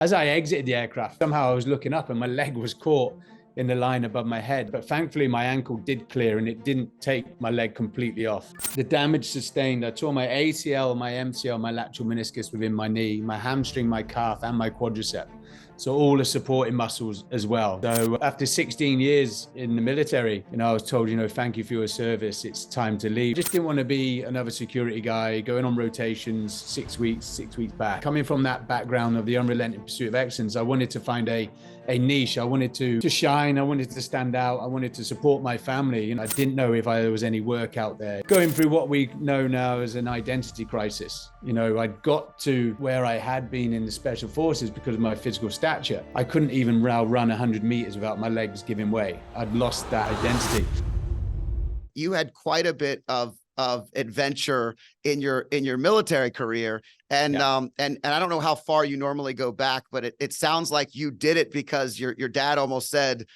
As I exited the aircraft, somehow I was looking up and my leg was caught in the line above my head. But thankfully, my ankle did clear and it didn't take my leg completely off. The damage sustained, I tore my ACL, my MCL, my lateral meniscus within my knee, my hamstring, my calf, and my quadricep. So all the supporting muscles as well. So after 16 years in the military, I was told, thank you for your service. It's time to leave. Just didn't want to be another security guy going on rotations 6 weeks back. Coming from that background of the unrelenting pursuit of excellence, I wanted to find a niche. I wanted to shine. I wanted to stand out. I wanted to support my family. I didn't know if there was any work out there. Going through what we know now as an identity crisis. I'd got to where I had been in the special forces because of my physical stature. I couldn't even now run 100 meters without my legs giving way. I'd lost that identity. You had quite a bit of adventure in your military career. And and I don't know how far you normally go back, but it sounds like you did it because your dad almost said,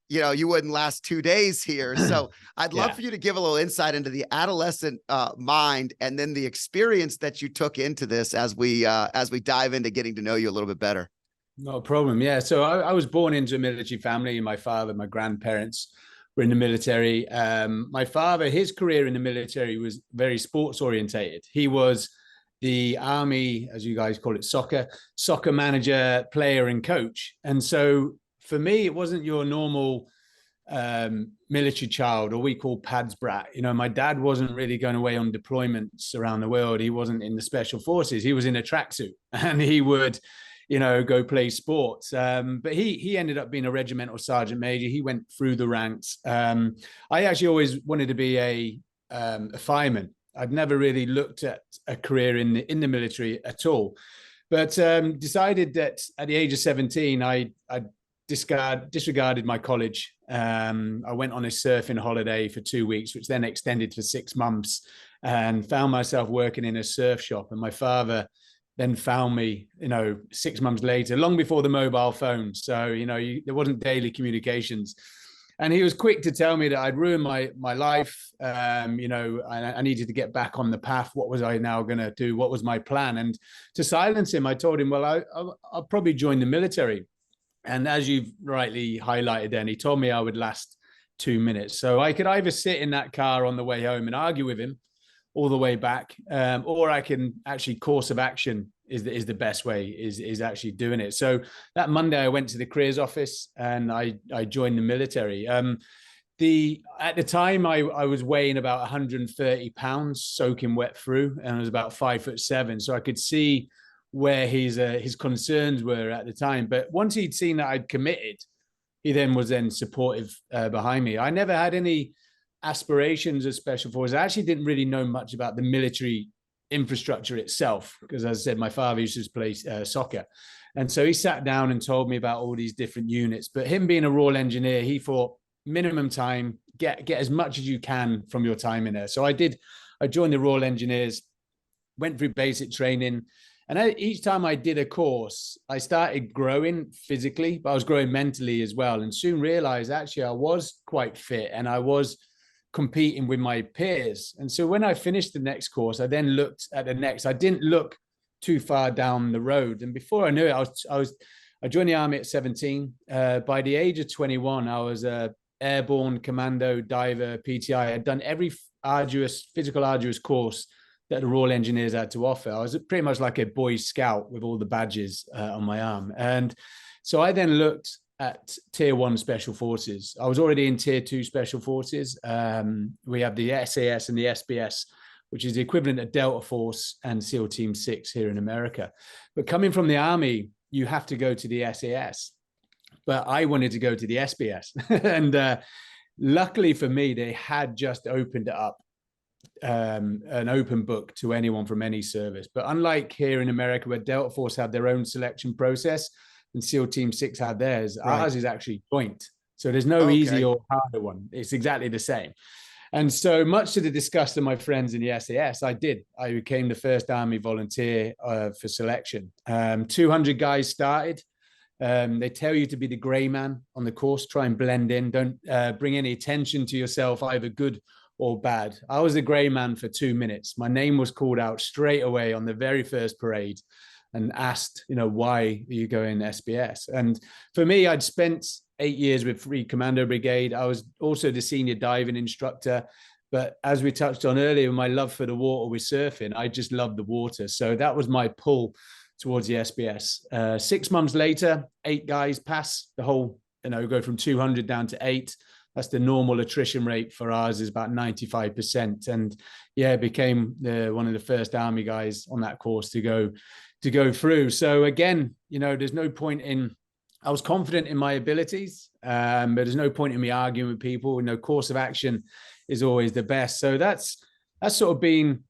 you wouldn't last 2 days here. So I'd love for you to give a little insight into the adolescent mind and then the experience that you took into this as we dive into getting to know you a little bit better. No problem. Yeah. So I was born into a military family. My father, my grandparents were in the military. My father, his career in the military was very sports orientated. He was the army, as you guys call it, soccer manager, player, and coach. And so for me, it wasn't your normal military child, or we call pads brat. My dad wasn't really going away on deployments around the world. He wasn't in the special forces. He was in a tracksuit and he would go play sports. But he ended up being a regimental sergeant major. He went through the ranks. I actually always wanted to be a fireman. I'd never really looked at a career in the military at all, but decided that at the age of 17, I disregarded my college. I went on a surfing holiday for 2 weeks, which then extended for 6 months, and found myself working in a surf shop. And my father then found me, 6 months later, long before the mobile phone. So, there wasn't daily communications. And he was quick to tell me that I'd ruined my life. I needed to get back on the path. What was I now going to do? What was my plan? And to silence him, I told him, well, I'll probably join the military. And as you've rightly highlighted then, he told me I would last 2 minutes. So I could either sit in that car on the way home and argue with him all the way back, or I can actually course of action is the best way, is actually doing it. So that Monday I went to the careers office and I joined the military. At the time I was weighing about 130 pounds soaking wet through, and I was about 5'7". So I could see where his concerns were at the time. But once he'd seen that I'd committed, he was supportive behind me. I never had any aspirations as special forces. I actually didn't really know much about the military infrastructure itself, because as I said, my father used to play soccer. And so he sat down and told me about all these different units. But him being a Royal Engineer, he thought minimum time, get as much as you can from your time in there. So I did. I joined the Royal Engineers, went through basic training. And each time I did a course, I started growing physically, but I was growing mentally as well. And soon realized actually I was quite fit and I was competing with my peers. And so when I finished the next course, I then looked at the next. I didn't look too far down the road. And before I knew it, I joined the army at 17. By the age of 21, I was a airborne commando diver PTI. I had done every physical arduous course that the Royal Engineers had to offer. I was pretty much like a Boy Scout with all the badges on my arm. And so I then looked at Tier 1 Special Forces. I was already in Tier 2 Special Forces. We have the SAS and the SBS, which is the equivalent of Delta Force and SEAL Team 6 here in America. But coming from the Army, you have to go to the SAS. But I wanted to go to the SBS. And luckily for me, they had just opened it up, an open book to anyone from any service. But unlike here in America, where Delta Force have their own selection process and SEAL Team 6 had theirs, right, ours is actually joint. So there's no easy or harder one. It's exactly the same. And so much to the disgust of my friends in the SAS, I became the first Army volunteer for selection. 200 guys started. They tell you to be the gray man on the course, try and blend in. Don't bring any attention to yourself, either good or bad. I was the gray man for 2 minutes. My name was called out straight away on the very first parade. and asked, why are you going SBS? And for me, I'd spent 8 years with Free Commando Brigade. I was also the senior diving instructor. But as we touched on earlier, my love for the water with surfing, I just loved the water. So that was my pull towards the SBS. 6 months later, 8 guys pass the whole, go from 200 down to 8. That's the normal attrition rate for ours, is about 95%. And yeah, became one of the first Army guys on that course to go through. So again, there's no point in, I was confident in my abilities, but there's no point in me arguing with people. Course of action is always the best. So that's sort of been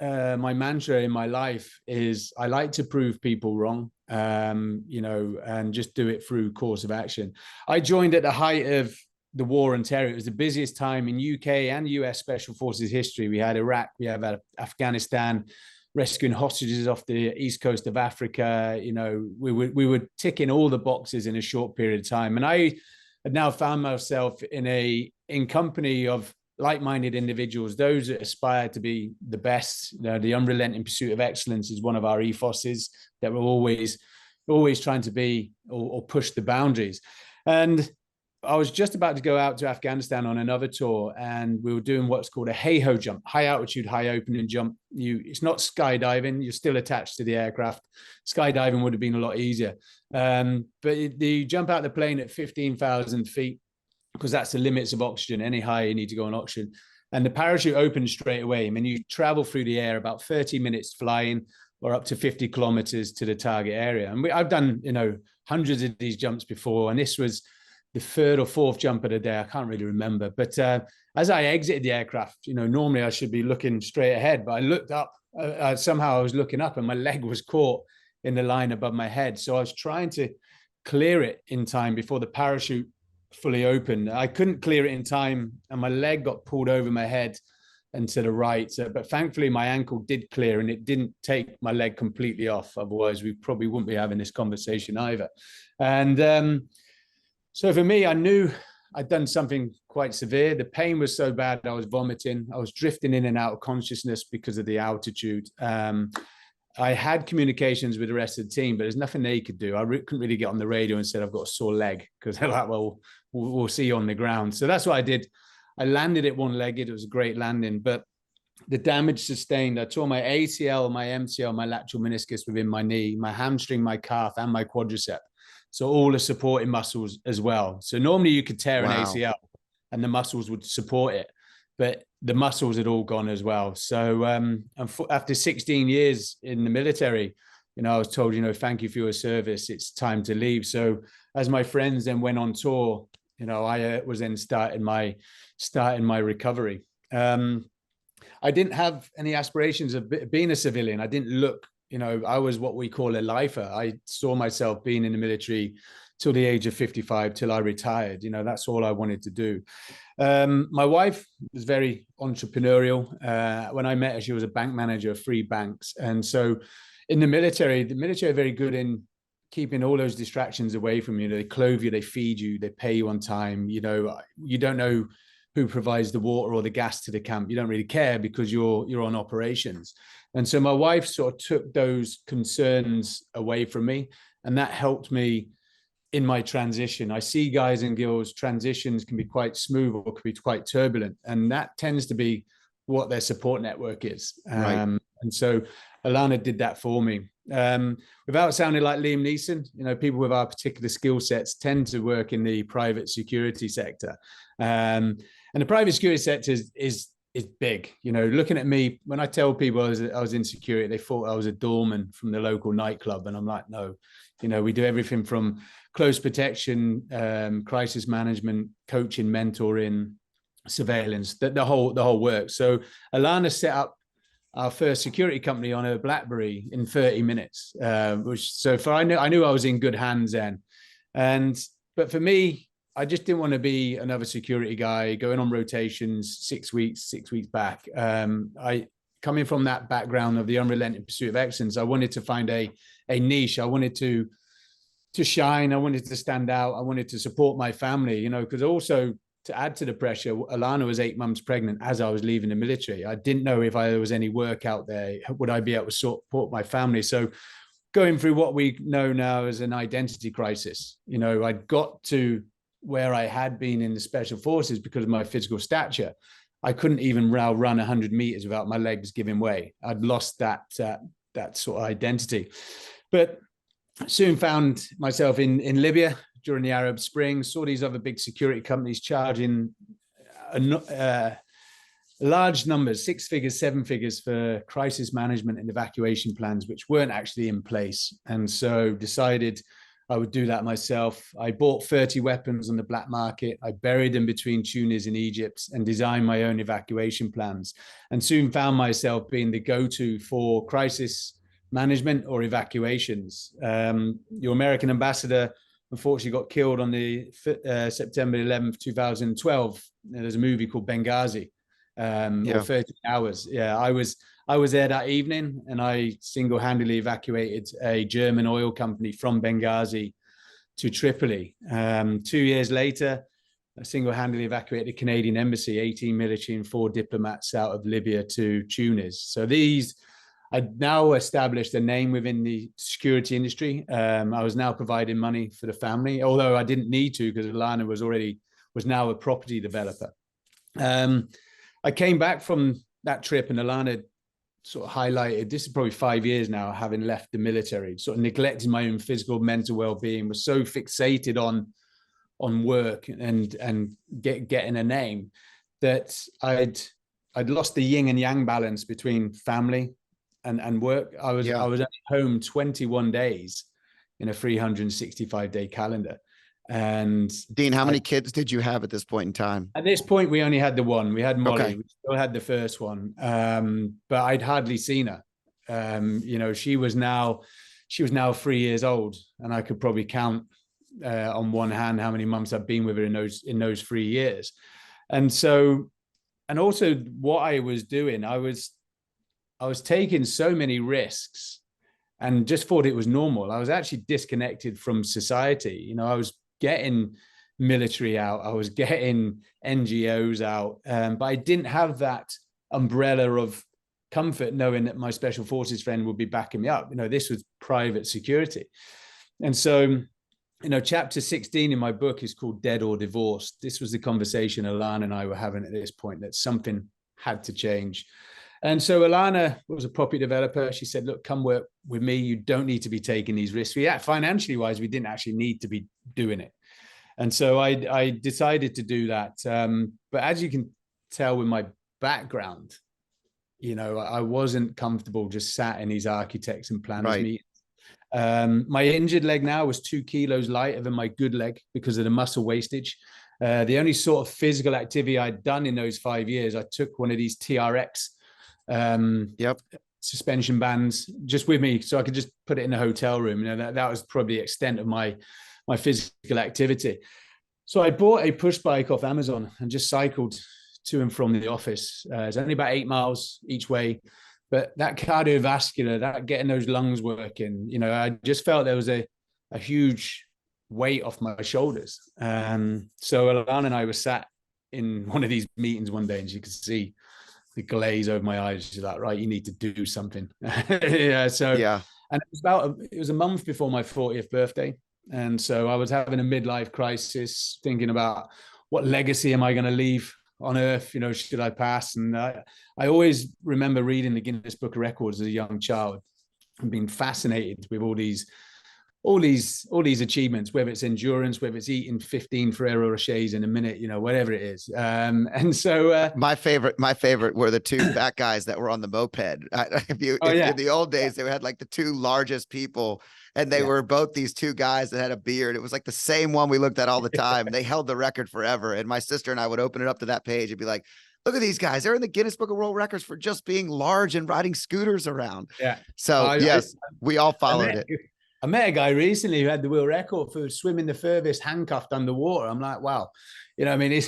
my mantra in my life, is I like to prove people wrong, and just do it through course of action. I joined at the height of the war on terror. It was the busiest time in UK and US Special Forces history. We had Iraq, we have Afghanistan, rescuing hostages off the east coast of Africa. We were ticking all the boxes in a short period of time. And I had now found myself in company of like-minded individuals, those that aspire to be the best. The unrelenting pursuit of excellence is one of our ethoses, that we're always trying to be or push the boundaries. And I was just about to go out to Afghanistan on another tour, and we were doing what's called a hey-ho jump, high altitude, high opening jump. It's not skydiving, you're still attached to the aircraft. Skydiving would have been a lot easier. But you jump out the plane at 15,000 feet, because that's the limits of oxygen. Any higher, you need to go on oxygen. And the parachute opens straight away. I mean, you travel through the air about 30 minutes flying, or up to 50 kilometers to the target area. And I've done, hundreds of these jumps before, and this was the 3rd or 4th jump of the day. I can't really remember. But as I exited the aircraft, normally I should be looking straight ahead, but I looked up. Somehow I was looking up, and my leg was caught in the line above my head. So I was trying to clear it in time before the parachute fully opened. I couldn't clear it in time, and my leg got pulled over my head and to the right. But thankfully, my ankle did clear, and it didn't take my leg completely off. Otherwise, we probably wouldn't be having this conversation either. And so for me, I knew I'd done something quite severe. The pain was so bad, I was vomiting. I was drifting in and out of consciousness because of the altitude. I had communications with the rest of the team, but there's nothing they could do. I couldn't really get on the radio and said, I've got a sore leg, because they're like, well, we'll see you on the ground. So that's what I did. I landed it one-legged. It was a great landing, but the damage sustained, I tore my ACL, my MCL, my lateral meniscus within my knee, my hamstring, my calf, and my quadricep. So all the supporting muscles as well. So normally you could tear an ACL and the muscles would support it, but the muscles had all gone as well. So after 16 years in the military, I was told, thank you for your service. It's time to leave. So as my friends then went on tour, I was then starting my recovery. I didn't have any aspirations of being a civilian. I didn't look, I was what we call a lifer. I saw myself being in the military till the age of 55, till I retired. That's all I wanted to do. My wife was very entrepreneurial. When I met her, she was a bank manager of 3 banks. And so in the military are very good in keeping all those distractions away from you. They clothe you, they feed you, they pay you on time. You don't know who provides the water or the gas to the camp. You don't really care, because you're on operations. And so my wife sort of took those concerns away from me, and that helped me in my transition. I see guys and girls, transitions can be quite smooth or can be quite turbulent, and that tends to be what their support network is. Right. And so Alana did that for me. Without sounding like Liam Neeson, people with our particular skill sets tend to work in the private security sector. And the private security sector is big. Looking at me, when I tell people I was in security, they thought I was a doorman from the local nightclub. And I'm like, no, we do everything from close protection, crisis management, coaching, mentoring, surveillance, the whole work. So Alana set up our first security company on a BlackBerry in 30 minutes, I knew I was in good hands then. But for me, I just didn't want to be another security guy going on rotations 6 weeks back. Coming from that background of the unrelenting pursuit of excellence, I wanted to find a niche. I wanted to shine. I wanted to stand out. I wanted to support my family, because also, to add to the pressure, Alana was 8 months pregnant as I was leaving the military. I didn't know if there was any work out there. Would I be able to support my family? So going through what we know now as an identity crisis. You know, I'd got to where I had been in the special forces because of my physical stature. I couldn't even now run 100 meters without my legs giving way. I'd lost that sort of identity. But soon found myself in Libya during the Arab Spring, saw these other big security companies charging large numbers, 6 figures, 7 figures for crisis management and evacuation plans, which weren't actually in place. And so decided I would do that myself. I bought 30 weapons on the black market. I buried them between Tunis and Egypt and designed my own evacuation plans, and soon found myself being the go-to for crisis management or evacuations. Your American ambassador unfortunately got killed on the September 11th, 2012. There's a movie called Benghazi, or 30 Hours. Yeah, I was there that evening, and I single-handedly evacuated a German oil company from Benghazi to Tripoli. 2 years later, I single-handedly evacuated the Canadian embassy, 18 military and 4 diplomats out of Libya to Tunis. So I'd now established a name within the security industry. I was now providing money for the family, although I didn't need to, because Alana was now a property developer. I came back from that trip, and Alana sort of highlighted, this is probably 5 years now, having left the military, sort of neglecting my own physical, mental well-being, was so fixated on work and getting a name that I'd lost the yin and yang balance between family and work. I was only home 21 days in a 365-day calendar. And Dean, how many kids did you have at this point in time? At this point, we only had the one. We had Molly. Okay. We still had the first one, but I'd hardly seen her. You know, she was now 3 years old, and I could probably count on one hand how many months I've been with her in those 3 years. And so, and also what I was doing, I was taking so many risks, and just thought it was normal. I was actually disconnected from society. You know, I was getting military out, I was getting NGOs out, but I didn't have that umbrella of comfort knowing that my special forces friend would be backing me up. You know, this was private security. And so, you know, chapter 16 in my book is called Dead or Divorced. This was the conversation Alana and I were having at this point, that something had to change. And so Alana was a property developer. She said, look, come work with me. You don't need to be taking these risks. Financially wise, we didn't actually need to be doing it. And so I decided to do that. But as you can tell with my background, you know, I wasn't comfortable just sat in these architects and planners meetings. My injured leg now was 2 kilos lighter than my good leg because of the muscle wastage. The only sort of physical activity I'd done in those 5 years, I took one of these TRX suspension bands just with me, so I could just put it in a hotel room. You know, that was probably the extent of my physical activity. So I bought a push bike off Amazon and just cycled to and from the office. It's only about 8 miles each way, but that cardiovascular, that getting those lungs working, you know, I just felt there was a huge weight off my shoulders. So Alana and I were sat in one of these meetings one day, and she could see the glaze over my eyes. She's like, right, you need to do something. And it was a month before my 40th birthday. And so I was having a midlife crisis, thinking about what legacy am I going to leave on earth? You know, should I pass? And I always remember reading the Guinness Book of Records as a young child and being fascinated with all these achievements, whether it's endurance, whether it's eating 15 Ferrero Rochers in a minute, you know, whatever it is. And so my favorite were the 2 fat guys that were on the moped. In the old days, they had like the 2 largest people, and they were both these 2 guys that had a beard. It was like the same one we looked at all the time. They held the record forever. And my sister and I would open it up to that page and be like, look at these guys. They're in the Guinness Book of World Records for just being large and riding scooters around. Yeah. So we all followed it. I met a guy recently who had the world record for swimming the furthest handcuffed underwater. I'm like, wow, you know, I mean,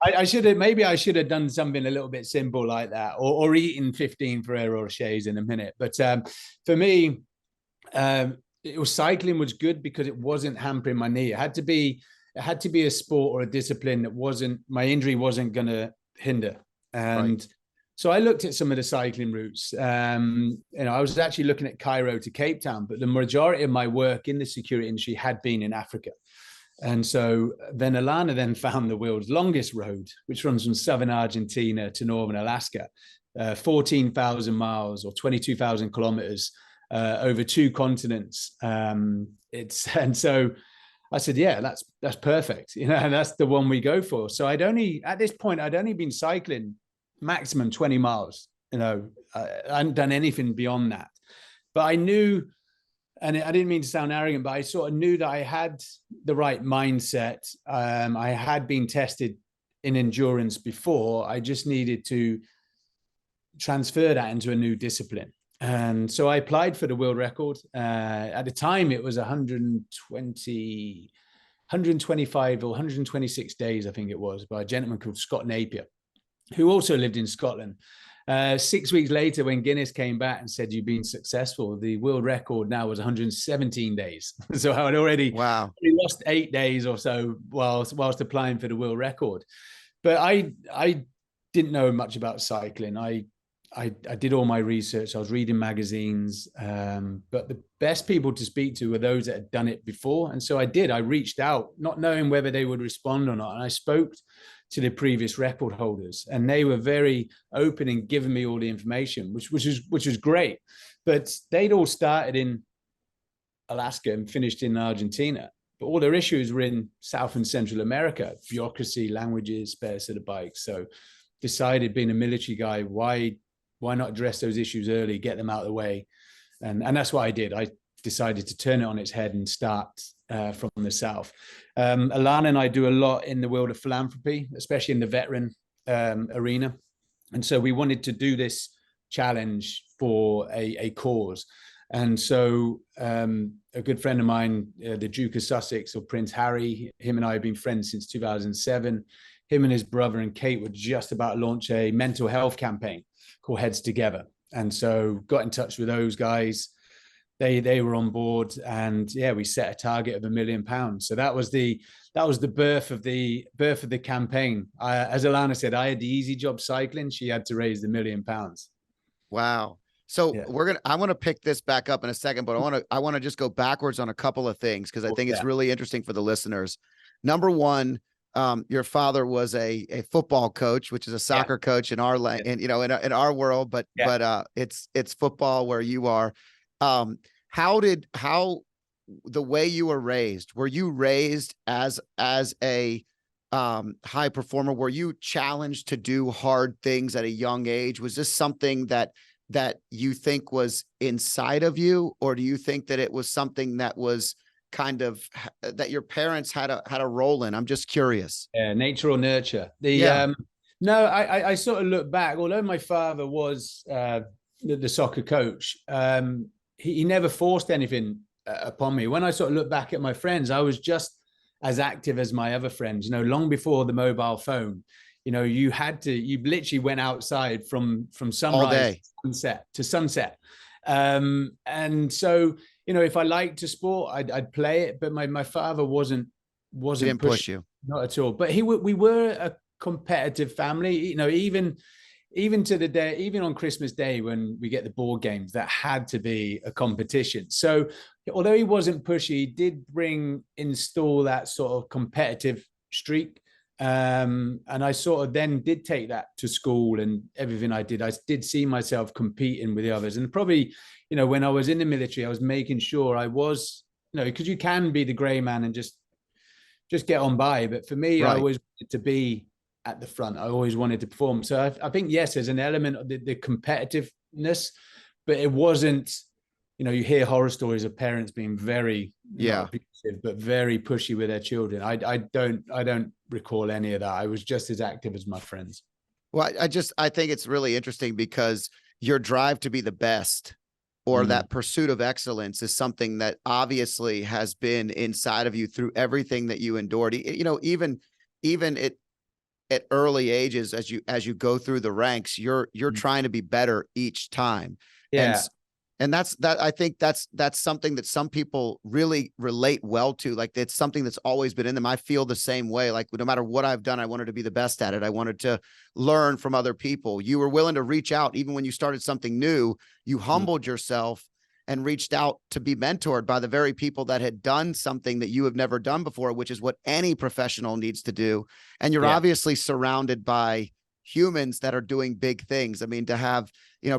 I should have done something a little bit simple like that, or eating 15 Ferrero Rochers in a minute. But for me, cycling was good because it wasn't hampering my knee. It had to be a sport or a discipline that my injury wasn't going to hinder. And So I looked at some of the cycling routes. I was actually looking at Cairo to Cape Town, but the majority of my work in the security industry had been in Africa. And so then Alana then found the world's longest road, which runs from southern Argentina to northern Alaska, 14,000 miles or 22,000 kilometers over 2 continents. And so I said, yeah, that's perfect, and that's the one we go for. So at this point, I'd only been cycling maximum 20 miles. I hadn't done anything beyond that, but I knew, and I didn't mean to sound arrogant, but I sort of knew that I had the right mindset. I had been tested in endurance before. I just needed to transfer that into a new discipline. And so I applied for the world record. At the time, it was 125 or 126 days, I think it was, by a gentleman called Scott Napier, who also lived in Scotland. 6 weeks later, when Guinness came back and said, you've been successful, the world record now was 117 days. So I had already lost 8 days or so whilst applying for the world record. But I didn't know much about cycling. I did all my research. I was reading magazines, but the best people to speak to were those that had done it before. And so I did. I reached out, not knowing whether they would respond or not. And I spoke to the previous record holders, and they were very open in giving me all the information, which was great. But they'd all started in Alaska and finished in Argentina. But all their issues were in South and Central America: bureaucracy, languages, spare set of bikes. So decided, being a military guy, why not address those issues early, get them out of the way? And that's what I did. I decided to turn it on its head and start from the South. Alana and I do a lot in the world of philanthropy, especially in the veteran arena. And so we wanted to do this challenge for a cause. And so a good friend of mine, the Duke of Sussex, or Prince Harry, him and I have been friends since 2007. Him and his brother and Kate were just about to launch a mental health campaign called Heads Together. And so got in touch with those guys. They were on board, and yeah, we set a target of £1 million. So that was the birth of the campaign. As Alana said, I had the easy job cycling. She had to raise the £1 million. Wow. So yeah. I want to pick this back up in a second, but I want to just go backwards on a couple of things, because I think it's really interesting for the listeners. Number one, your father was a football coach, which is a soccer coach in our in our world, but it's football where you are. How the way you were you raised as a high performer? Were you challenged to do hard things at a young age? Was this something that you think was inside of you, or do you think that it was something that was kind of that your parents had a role in? I'm just curious. Yeah, nature or nurture. No, I sort of look back. Although my father was the soccer coach, he never forced anything upon me. When I sort of look back at my friends, I was just as active as my other friends. Long before the mobile phone, you literally went outside from sunrise to sunset. And so, if I liked a sport, I'd play it, but my father wasn't didn't push you, not at all. But we were a competitive family, even to the day, even on Christmas Day, when we get the board games, that had to be a competition. So although he wasn't pushy, he did install that sort of competitive streak. And I sort of then did take that to school, and everything I did see myself competing with the others. And probably, when I was in the military, I was making sure I was, because you can be the gray man and just get on by. But for me, I always wanted to be at the front. I always wanted to perform. So I think, yes, there's an element of the competitiveness, but it wasn't, you hear horror stories of parents being very abusive, but very pushy with their children. I don't recall any of that. I was just as active as my friends. Well, I think it's really interesting, because your drive to be the best, or that pursuit of excellence, is something that obviously has been inside of you through everything that you endured. Even at early ages, as you go through the ranks, you're trying to be better each time. Yeah. And I think that's something that some people really relate well to. Like, it's something that's always been in them. I feel the same way. Like, no matter what I've done, I wanted to be the best at it. I wanted to learn from other people. You were willing to reach out. Even when you started something new, you humbled yourself and reached out to be mentored by the very people that had done something that you have never done before, which is what any professional needs to do. And you're obviously surrounded by humans that are doing big things. I mean, to have,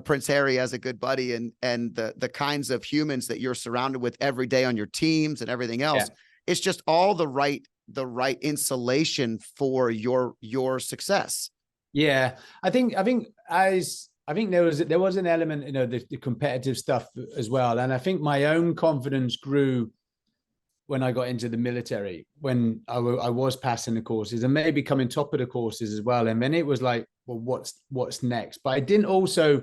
Prince Harry as a good buddy, and the kinds of humans that you're surrounded with every day on your teams and everything else, it's just all the right insulation for your success. Yeah, I think there was an element, the competitive stuff as well. And I think my own confidence grew when I got into the military, when I was passing the courses and maybe coming top of the courses as well. And then it was like, well, what's next? But I didn't also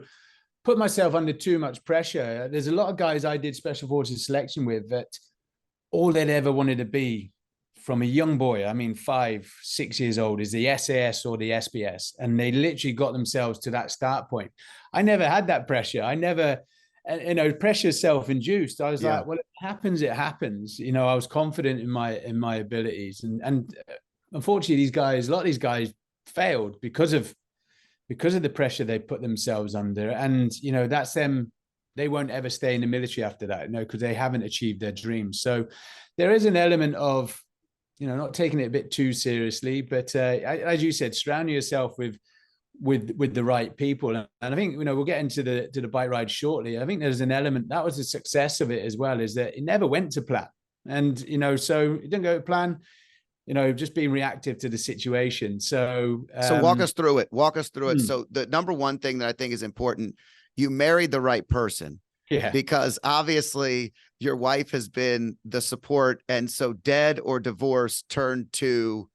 put myself under too much pressure. There's a lot of guys I did special forces selection with that all they'd ever wanted to be from a young boy, I mean, 5, 6 years old, is the SAS or the SBS. And they literally got themselves to that start point. I never had that pressure. I never, pressure self-induced. I was like, well, it happens, it happens. I was confident in my abilities. And unfortunately, a lot of these guys failed because of the pressure they put themselves under. And, that's them. They won't ever stay in the military after that, because they haven't achieved their dreams. So there is an element of, not taking it a bit too seriously, but as you said, surrounding yourself with the right people. And I think, we'll get into the bike ride shortly. I think there's an element that was the success of it as well, is that it never went to plan. And, so it didn't go to plan, just being reactive to the situation. So walk us through it. So the number one thing that I think is important, you married the right person. Yeah. Because obviously your wife has been the support. And so dead or divorced turned to,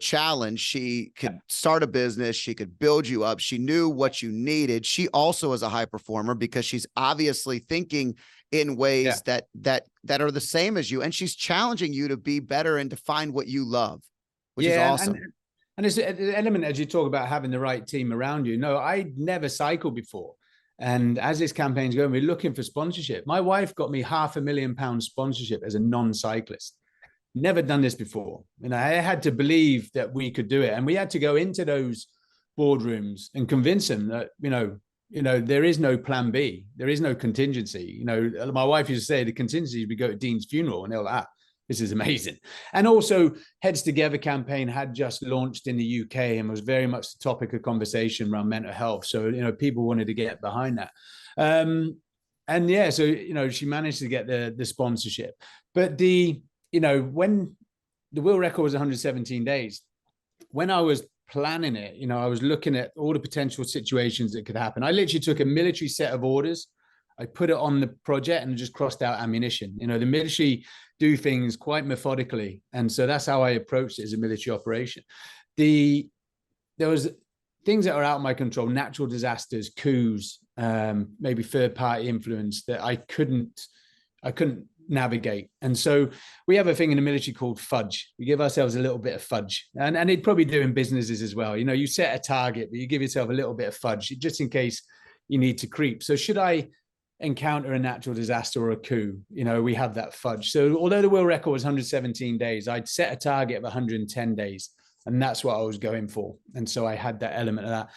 challenge. She could start a business. She could build you up. She knew what you needed. She also is a high performer because she's obviously thinking in ways that are the same as you. And she's challenging you to be better and to find what you love, which is awesome. And there's an element, as you talk about having the right team around you. No, I'd never cycled before. And as this campaign's going, we're looking for sponsorship. My wife got me £500,000 sponsorship as a non-cyclist. Never done this before. I had to believe that we could do it. And we had to go into those boardrooms and convince them that, there is no plan B. There is no contingency. My wife used to say the contingency, we go to Dean's funeral, and they're like, this is amazing. And also, Heads Together campaign had just launched in the UK and was very much the topic of conversation around mental health. So, people wanted to get behind that. So, she managed to get the sponsorship. But when the world record was 117 days, when I was planning it, I was looking at all the potential situations that could happen. I literally took a military set of orders. I put it on the project and just crossed out ammunition. The military do things quite methodically. And so that's how I approached it as a military operation. There was things that are out of my control, natural disasters, coups, maybe third-party influence that I couldn't navigate. And so we have a thing in the military called fudge. We give ourselves a little bit of fudge, and they'd probably do in businesses as well. You set a target, but you give yourself a little bit of fudge just in case you need to creep. So should I encounter a natural disaster or a coup, we have that fudge. So although the world record was 117 days, I'd set a target of 110 days, and that's what I was going for. And so I had that element of that.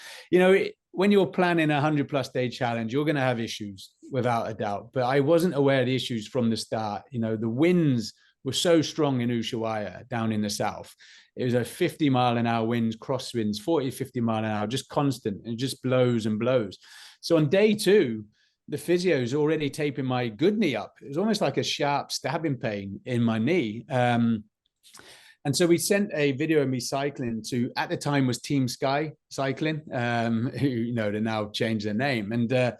When you're planning a 100+ day challenge, you're going to have issues without a doubt, but I wasn't aware of the issues from the start. The winds were so strong in Ushuaia down in the south. It was a 50-mile-an-hour winds, crosswinds, 40, 50 mile an hour, just constant, and it just blows and blows. So on day 2, the physio is already taping my good knee up. It was almost like a sharp stabbing pain in my knee. And so we sent a video of me cycling to, at the time was Team Sky Cycling, who, they now changed their name. And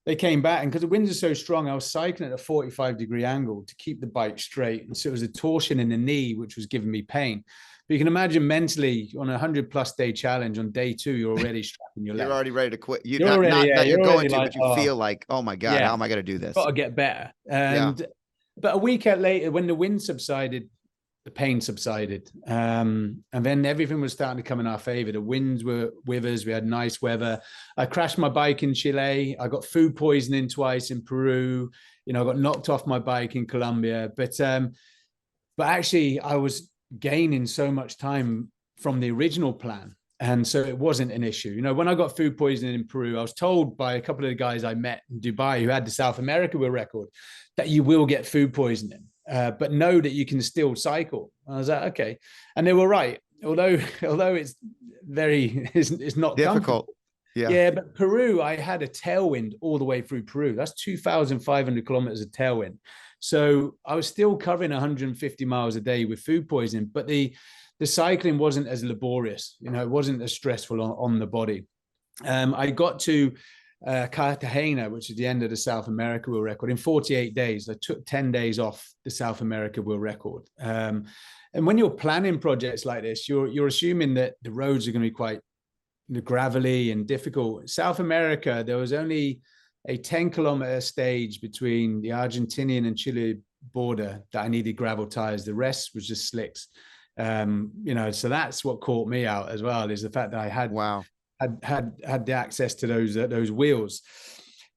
they came back, and because the winds are so strong, I was cycling at a 45-degree angle to keep the bike straight. And so it was a torsion in the knee, which was giving me pain. But you can imagine mentally on a 100+ day challenge, on day 2, you're already strapping your leg. You're already ready to quit. You're going to, but you feel like, oh my God, how am I going to do this? Got to get better. And but a week later, when the wind subsided, the pain subsided. And then everything was starting to come in our favor. The winds were with us. We had nice weather. I crashed my bike in Chile. I got food poisoning twice in Peru. You know, I got knocked off my bike in Colombia. But actually, I was gaining so much time from the original plan. And so it wasn't an issue. You know, when I got food poisoning in Peru, I was told by a couple of the guys I met in Dubai who had the South America world record that you will get food poisoning, but know that you can still cycle. I was like, okay. And they were right. Although it's it's not difficult. Yeah. But Peru, I had a tailwind all the way through Peru. That's 2,500 kilometers of tailwind. So I was still covering 150 miles a day with food poisoning, but the cycling wasn't as laborious. You know, it wasn't as stressful on the body. I got to Cartagena, which is the end of the South America world record, in 48 days. I took 10 days off the South America world record. And when you're planning projects like this, you're assuming that the roads are going to be quite gravelly and difficult. South America, there was only a 10-kilometer stage between the Argentinian and Chile border that I needed gravel tires. The rest was just slicks. You know, so that's what caught me out as well, is the fact that I had had the access to those wheels.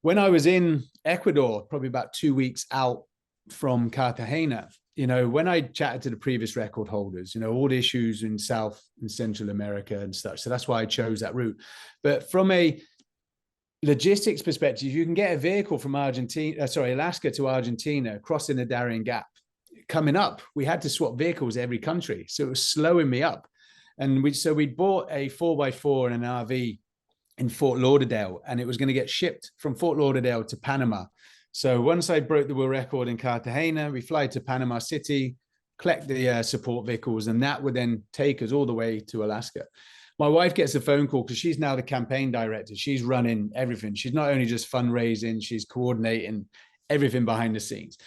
When I was in Ecuador, probably about 2 weeks out from Cartagena, you know, when I chatted to the previous record holders, you know, all the issues in South and Central America and such. So that's why I chose that route. But from a logistics perspective, you can get a vehicle from Alaska to Argentina, crossing the Darien Gap. Coming up, we had to swap vehicles every country. So it was slowing me up. And we bought a 4x4 and an RV in Fort Lauderdale, and it was going to get shipped from Fort Lauderdale to Panama. So once I broke the world record in Cartagena, we fly to Panama City, collect the support vehicles, and that would then take us all the way to Alaska. My wife gets a phone call because she's now the campaign director. She's running everything. She's not only just fundraising, she's coordinating everything behind the scenes.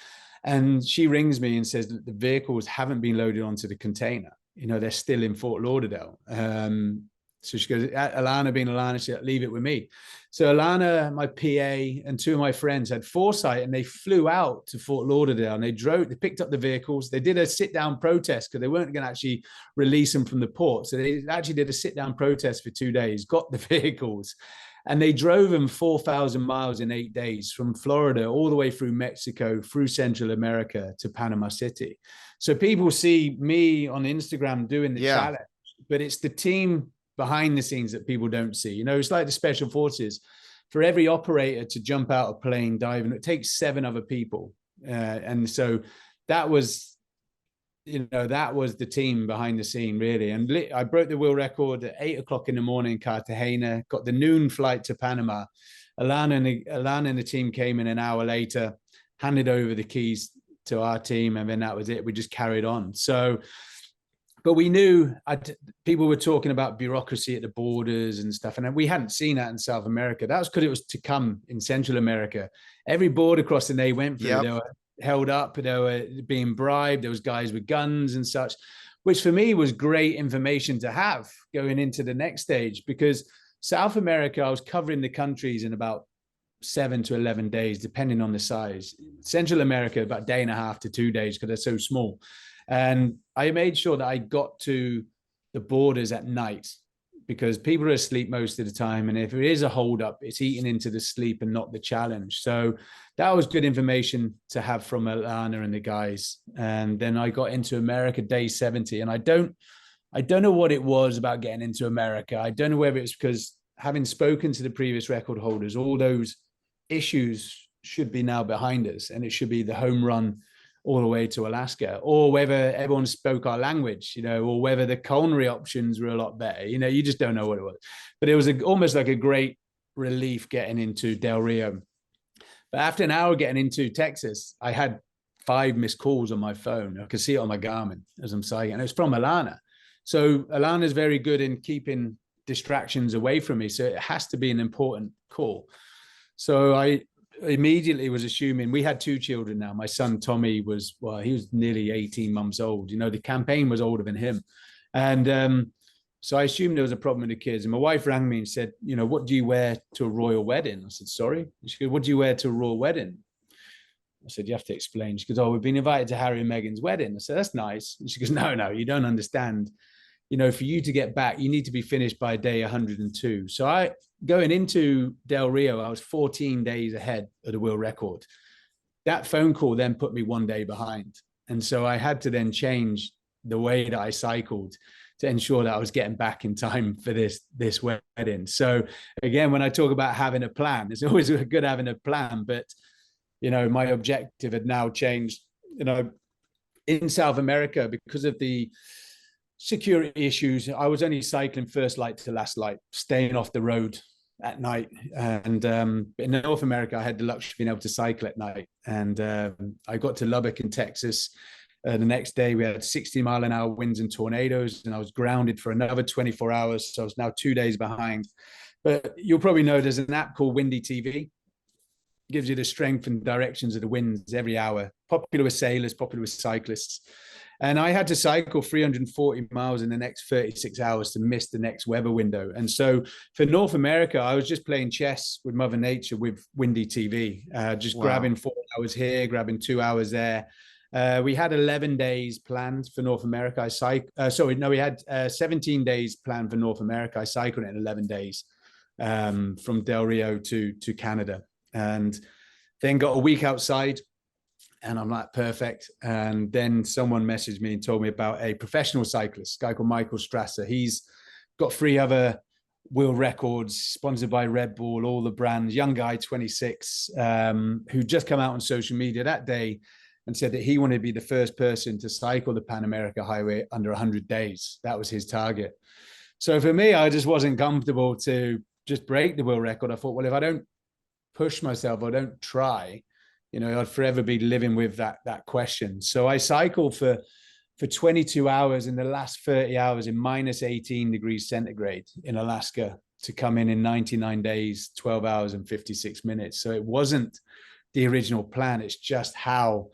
And she rings me and says that the vehicles haven't been loaded onto the container. You know, they're still in Fort Lauderdale. So she goes, Alana being Alana, she said, leave it with me. So Alana, my PA, and two of my friends had foresight, and they flew out to Fort Lauderdale, and they picked up the vehicles. They did a sit-down protest because they weren't going to actually release them from the port. So they actually did a sit-down protest for 2 days, got the vehicles, and they drove them 4,000 miles in 8 days from Florida all the way through Mexico, through Central America to Panama City. So people see me on Instagram doing the challenge, but it's the team behind the scenes that people don't see. You know, it's like the special forces. For every operator to jump out of plane, dive, and it takes 7 other people. And so that was, you know, that was the team behind the scene, really. And I broke the world record at 8 o'clock in the morning in Cartagena, got the noon flight to Panama. Alana and the team came in an hour later, handed over the keys to our team, and then that was it. We just carried on. So, but we knew people were talking about bureaucracy at the borders and stuff, and we hadn't seen that in South America. That was because it was to come in Central America. Every border crossing they went through, they were held up, they were being bribed. There was guys with guns and such, which for me was great information to have going into the next stage, because South America, I was covering the countries in about 7 to 11 days, depending on the size. Central America, about a day and a half to 2 days, because they're so small. And I made sure that I got to the borders at night, because people are asleep most of the time. And if it is a holdup, it's eating into the sleep and not the challenge. So that was good information to have from Alana and the guys. And then I got into America day 70. And I don't know what it was about getting into America. I don't know whether it's because, having spoken to the previous record holders, all those issues should be now behind us, and it should be the home run all the way to Alaska, or whether everyone spoke our language, you know, or whether the culinary options were a lot better. You know, you just don't know what it was. But it was almost like a great relief getting into Del Rio. But after an hour getting into Texas, I had 5 missed calls on my phone. I could see it on my Garmin as I'm saying, and it was from Alana. So Alana's very good in keeping distractions away from me. So it has to be an important call. So I immediately was assuming, we had 2 children now. My son Tommy was, well, he was nearly 18 months old. You know, the campaign was older than him. And so I assumed there was a problem with the kids. And my wife rang me and said, you know, what do you wear to a royal wedding? I said, sorry. She goes, what do you wear to a royal wedding? I said, you have to explain. She goes, oh, we've been invited to Harry and Meghan's wedding. I said, that's nice. And she goes, no, you don't understand. You know, for you to get back, you need to be finished by day 102. So going into Del Rio, I was 14 days ahead of the world record. That phone call then put me 1 day behind. And so I had to then change the way that I cycled to ensure that I was getting back in time for this wedding. So again, when I talk about having a plan, it's always good having a plan, but you know, my objective had now changed. You know, in South America, because of the security issues, I was only cycling first light to last light, staying off the road at night. And in North America, I had the luxury of being able to cycle at night. And I got to Lubbock in Texas. The next day, we had 60-mile-an-hour winds and tornadoes, and I was grounded for another 24 hours. So I was now 2 days behind. But you'll probably know there's an app called Windy TV. It gives you the strength and directions of the winds every hour. Popular with sailors, popular with cyclists. And I had to cycle 340 miles in the next 36 hours to miss the next weather window. And so for North America, I was just playing chess with Mother Nature with Windy TV, just grabbing 4 hours here, grabbing 2 hours there. We had 11 days planned for North America. We had 17 days planned for North America. I cycled it in 11 days from Del Rio to Canada, and then got a week outside. And I'm like, perfect. And then someone messaged me and told me about a professional cyclist, a guy called Michael Strasser. He's got 3 other world records, sponsored by Red Bull, all the brands, young guy, 26, who just come out on social media that day and said that he wanted to be the first person to cycle the Pan America Highway under 100 days. That was his target. So for me, I just wasn't comfortable to just break the world record. I thought, well, if I don't push myself or don't try, you know, I'd forever be living with that question. So I cycled for 22 hours in the last 30 hours in minus 18 degrees centigrade in Alaska to come in 99 days, 12 hours and 56 minutes. So it wasn't the original plan. It's just how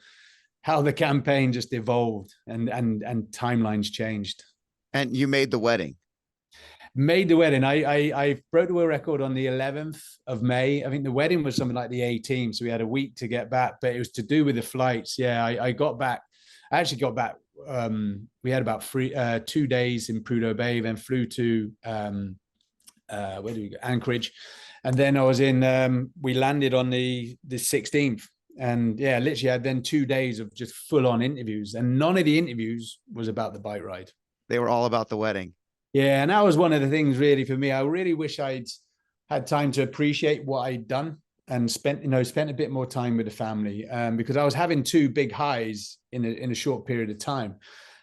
the campaign just evolved and timelines changed. And you made the wedding. Made the wedding. I broke the world record on the 11th of May. I think the wedding was something like the 18th. So we had a week to get back, but it was to do with the flights. Yeah, I got back. I actually got back. We had about 2 days in Prudhoe Bay, then flew to where do we go? Anchorage. And then I was we landed on the 16th. And yeah, literally had then 2 days of just full on interviews. And none of the interviews was about the bike ride. They were all about the wedding. Yeah, and that was one of the things really for me. I really wish I'd had time to appreciate what I'd done and spent a bit more time with the family, because I was having 2 big highs in a short period of time.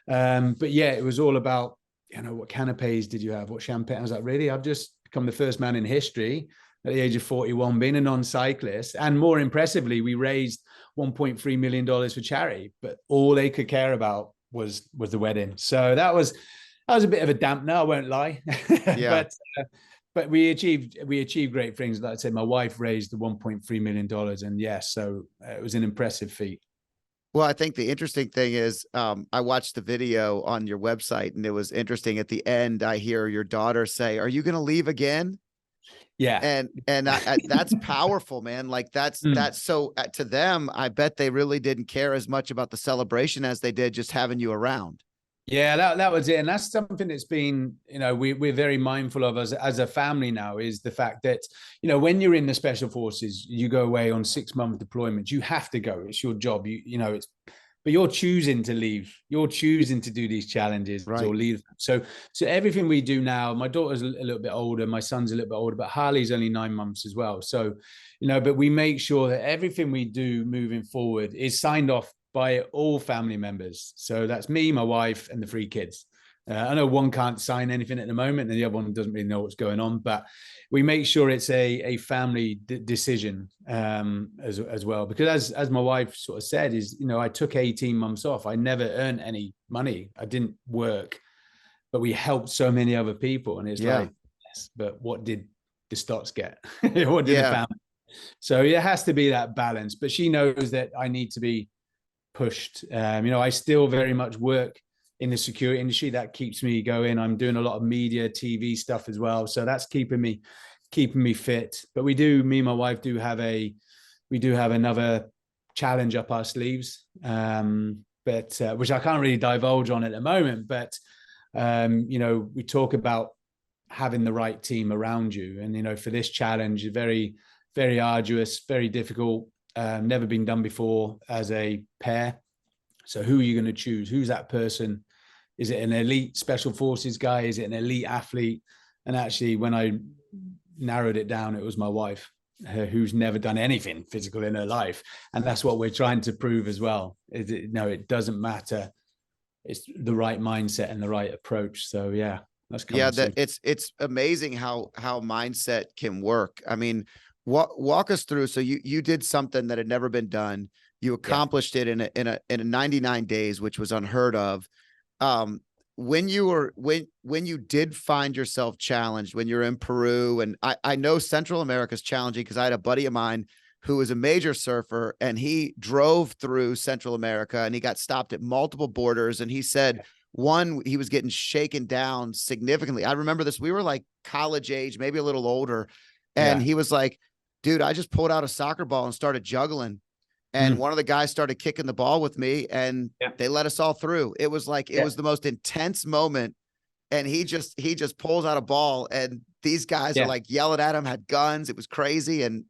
But yeah, it was all about, you know, what canapes did you have? What champagne? I was like, really? I've just become the first man in history at the age of 41, being a non-cyclist. And more impressively, we raised $1.3 million for charity, but all they could care about was the wedding. So that was a bit of a dampener, I won't lie. Yeah. But we achieved great things. Like I said, my wife raised the $1.3 million, and yes, so it was an impressive feat. Well, I think the interesting thing is, I watched the video on your website, and it was interesting. At the end, I hear your daughter say, "Are you going to leave again?" Yeah, and that's powerful, man. Like that's so to them, I bet they really didn't care as much about the celebration as they did just having you around. Yeah, that was it. And that's something that's been, you know, we're very mindful of as a family now, is the fact that, you know, when you're in the special forces, you go away on 6-month deployments, you have to go. It's your job. You know, but you're choosing to leave. You're choosing to do these challenges, right, or leave. So everything we do now, my daughter's a little bit older, my son's a little bit older, but Harley's only 9 months as well. So, you know, but we make sure that everything we do moving forward is signed off by all family members. So that's me, my wife, and the 3 kids. I know one can't sign anything at the moment, and the other one doesn't really know what's going on, but we make sure it's a family decision as well. Because as my wife sort of said, is, you know, I took 18 months off. I never earned any money. I didn't work, but we helped so many other people. And it's like, yes, but what did the Stotts get? What did the family? So it has to be that balance. But she knows that I need to be pushed. You know, I still very much work in the security industry. That keeps me going. I'm doing a lot of media, TV stuff as well. So that's keeping me fit. But me and my wife do have another challenge up our sleeves, but which I can't really divulge on at the moment. But you know, we talk about having the right team around you, and you know, for this challenge, very, very arduous, very difficult, never been done before as a pair. So who are you going to choose? Who's that person? Is it an elite special forces guy? Is it an elite athlete? And actually, when I narrowed it down, it was my wife, who's never done anything physical in her life. And that's what we're trying to prove as well. No, it doesn't matter. It's the right mindset and the right approach. So yeah, that's yeah. It's amazing how mindset can work. I mean, walk us through. So you did something that had never been done. You accomplished it in a 99 days, which was unheard of. When you did find yourself challenged, when you're in Peru, and I know Central America is challenging because I had a buddy of mine who was a major surfer, and he drove through Central America and he got stopped at multiple borders. And he said, one, he was getting shaken down significantly. I remember this. We were like college age, maybe a little older. And he was like, dude, I just pulled out a soccer ball and started juggling. And one of the guys started kicking the ball with me, and they let us all through. It was like, it was the most intense moment. And he just pulls out a ball, and these guys are like yelling at him, had guns. It was crazy. And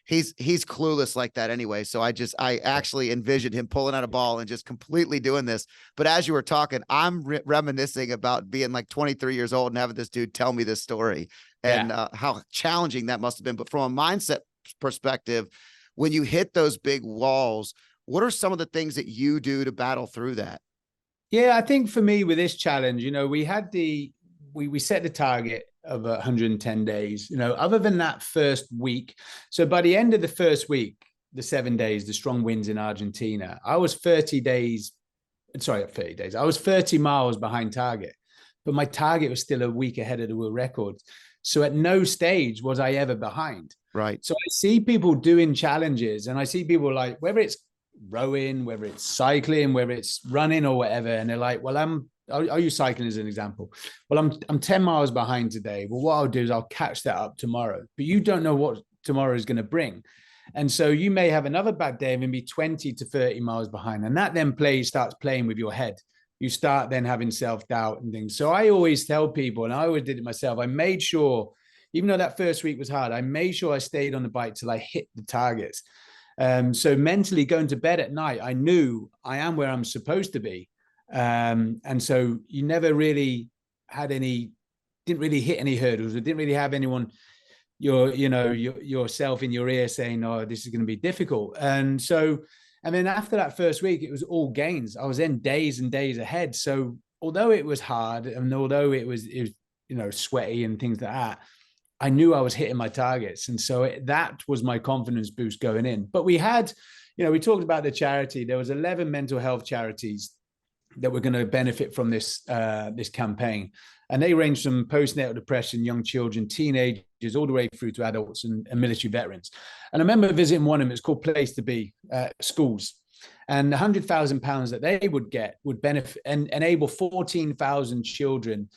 he's clueless like that anyway. So I actually envisioned him pulling out a ball and just completely doing this. But as you were talking, I'm reminiscing about being like 23 years old and having this dude tell me this story, and how challenging that must have been. But from a mindset perspective, when you hit those big walls, what are some of the things that you do to battle through that? Yeah, I think for me with this challenge, you know, we set the target of 110 days, you know, other than that first week. So by the end of the first week, the 7 days, the strong winds in Argentina, I was 30 miles behind target, but my target was still a week ahead of the world record. So at no stage was I ever behind. Right. So I see people doing challenges, and I see people like, whether it's rowing, whether it's cycling, whether it's running or whatever. And they're like, well, I'll use cycling as an example. Well, I'm 10 miles behind today. Well, what I'll do is I'll catch that up tomorrow, but you don't know what tomorrow is going to bring. And so you may have another bad day and be 20 to 30 miles behind. And that then starts playing with your head. You start then having self-doubt and things. So I always tell people, and I always did it myself, I made sure, even though that first week was hard, I made sure I stayed on the bike till I hit the targets. So mentally going to bed at night, I knew I am where I'm supposed to be. And so you never really didn't really hit any hurdles. It didn't really have anyone, yourself in your ear saying, oh, this is going to be difficult. And then after that first week, it was all gains. I was in days and days ahead. So although it was hard, and although it was sweaty and things like that, I knew I was hitting my targets. And so that was my confidence boost going in. But we had, we talked about the charity. There was 11 mental health charities that were going to benefit from this campaign. And they ranged from postnatal depression, young children, teenagers, all the way through to adults and military veterans. And I remember visiting one of them. It's called Place to Be, schools. And the £100,000 that they would get would benefit and enable 14,000 children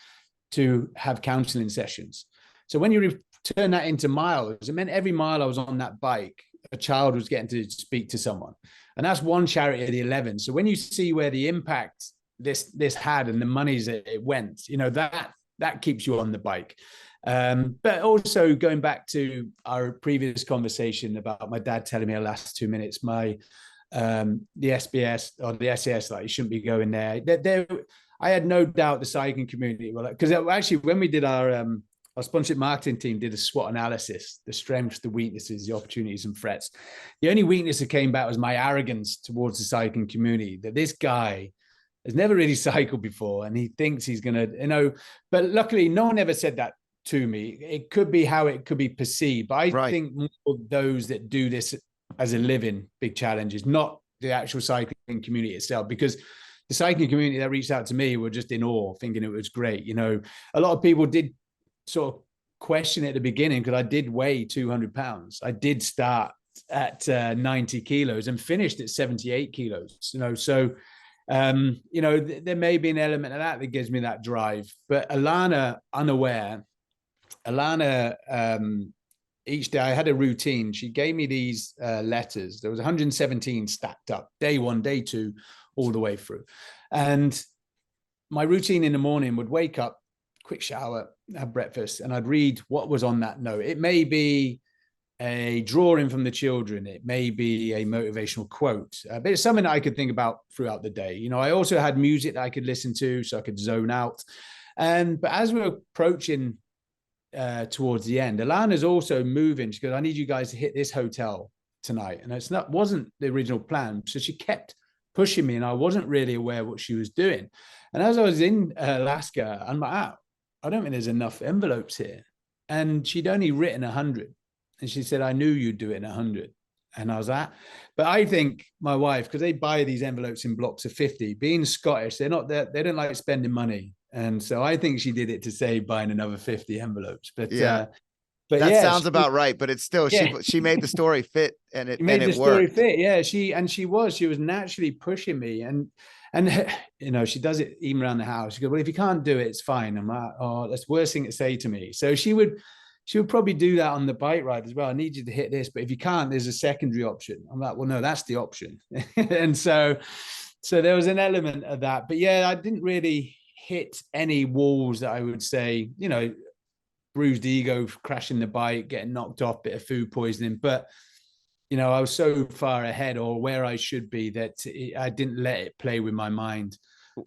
to have counseling sessions. So when you turn that into miles, it meant every mile I was on that bike, a child was getting to speak to someone. And that's one charity of the 11. So when you see where the impact this had and the monies that it went, that keeps you on the bike. But also going back to our previous conversation about my dad telling me the last 2 minutes, the SBS or the SAS, like, you shouldn't be going there. I had no doubt the cycling community, because actually when we did our sponsorship marketing team did a SWOT analysis, the strengths, the weaknesses, the opportunities and threats. The only weakness that came back was my arrogance towards the cycling community, that this guy has never really cycled before and he thinks he's going to, but luckily no one ever said that to me. It could be how it could be perceived, but I think more of those that do this as a living, big challenges, not the actual cycling community itself, because the cycling community that reached out to me were just in awe, thinking it was great. A lot of people did sort of question at the beginning, because I did weigh 200 pounds. I did start at 90 kilos and finished at 78 kilos, so there may be an element of that gives me that drive. But Alana each day I had a routine. She gave me these letters. There was 117 stacked up, day one, day two, all the way through. And my routine in the morning would wake up, quick shower, have breakfast, and I'd read what was on that note. It may be a drawing from the children. It may be a motivational quote, but it's something that I could think about throughout the day. You know, I also had music that I could listen to so I could zone out. But as we were approaching towards the end, Alana's also moving. She goes, I need you guys to hit this hotel tonight. And wasn't the original plan. So she kept pushing me and I wasn't really aware what she was doing. And as I was in Alaska, I'm like, I don't think there's enough envelopes here. And she'd only written 100. And she said, I knew you'd do it in 100. And I was like, but I think my wife, because they buy these envelopes in blocks of 50, being Scottish, they don't like spending money. And so I think she did it to save buying another 50 envelopes. But yeah, that sounds about right. But it's still, she made the story fit and it made the story worked. Fit. Yeah, she was naturally pushing me. And you know, she does it even around the house. She goes, well, if you can't do it, it's fine. I'm like, oh, that's the worst thing to say to me. So she would probably do that on the bike ride as well. I need you to hit this, but if you can't, there's a secondary option. I'm like, well, no, that's the option. And so there was an element of that. But yeah, I didn't really hit any walls that I would say, you know, bruised ego, crashing the bike, getting knocked off, bit of food poisoning. But, you know, I was so far ahead or where I should be that I didn't let it play with my mind.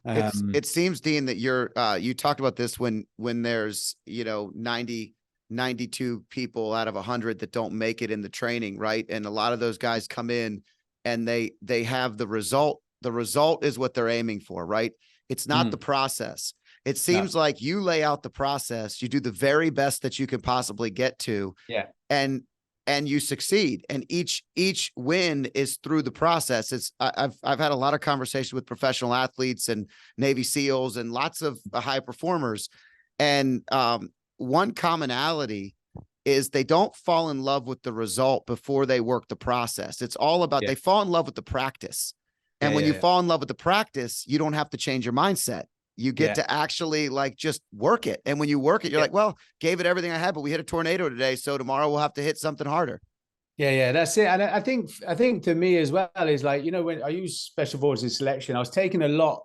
It seems, Dean, that you talked about this when there's, you know, 92 people out of 100 that don't make it in the training, right? And a lot of those guys come in and they have the result. The result is what they're aiming for, right? It's not the process. It seems like you lay out the process, you do the very best that you can possibly get to, and you succeed. And each win is through the process. I've had a lot of conversations with professional athletes and Navy SEALs and lots of high performers. And one commonality is they don't fall in love with the result before they work the process. It's all about, they fall in love with the practice. And when you fall in love with the practice, you don't have to change your mindset. You get to actually like just work it. And when you work it, you're like, well, gave it everything I had, but we hit a tornado today. So tomorrow we'll have to hit something harder. Yeah, that's it. And I think to me as well is like, you know, when I use special forces selection, I was taking a lot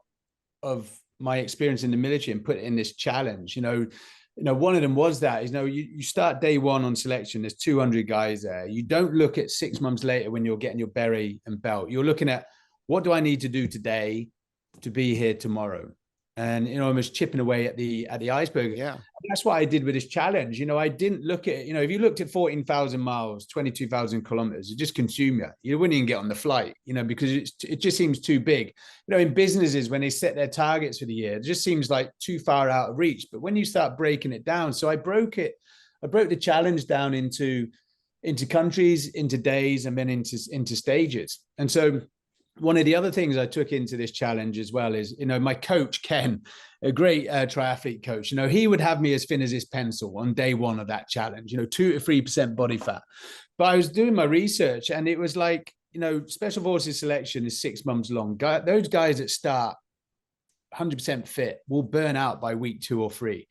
of my experience in the military and put it in this challenge. You know, one of them was that, you know, you start day one on selection, there's 200 guys there. You don't look at 6 months later when you're getting your beret and belt. You're looking at, what do I need to do today to be here tomorrow? And, you know, I was chipping away at the iceberg. Yeah. That's what I did with this challenge. You know, I didn't look at, you know, if you looked at 14,000 miles, 22,000 kilometers, it just consumed you. You wouldn't even get on the flight, you know, because it just seems too big. You know, in businesses, when they set their targets for the year, it just seems like too far out of reach. But when you start breaking it down, so I broke the challenge down into countries, into days, and then into stages. And so one of the other things I took into this challenge as well is, you know, my coach, Ken, a great triathlete coach, you know, he would have me as thin as his pencil on day one of that challenge, you know, 2 to 3% body fat. But I was doing my research and it was like, you know, special forces selection is 6 months long. Those guys that start 100% fit will burn out by week 2 or 3.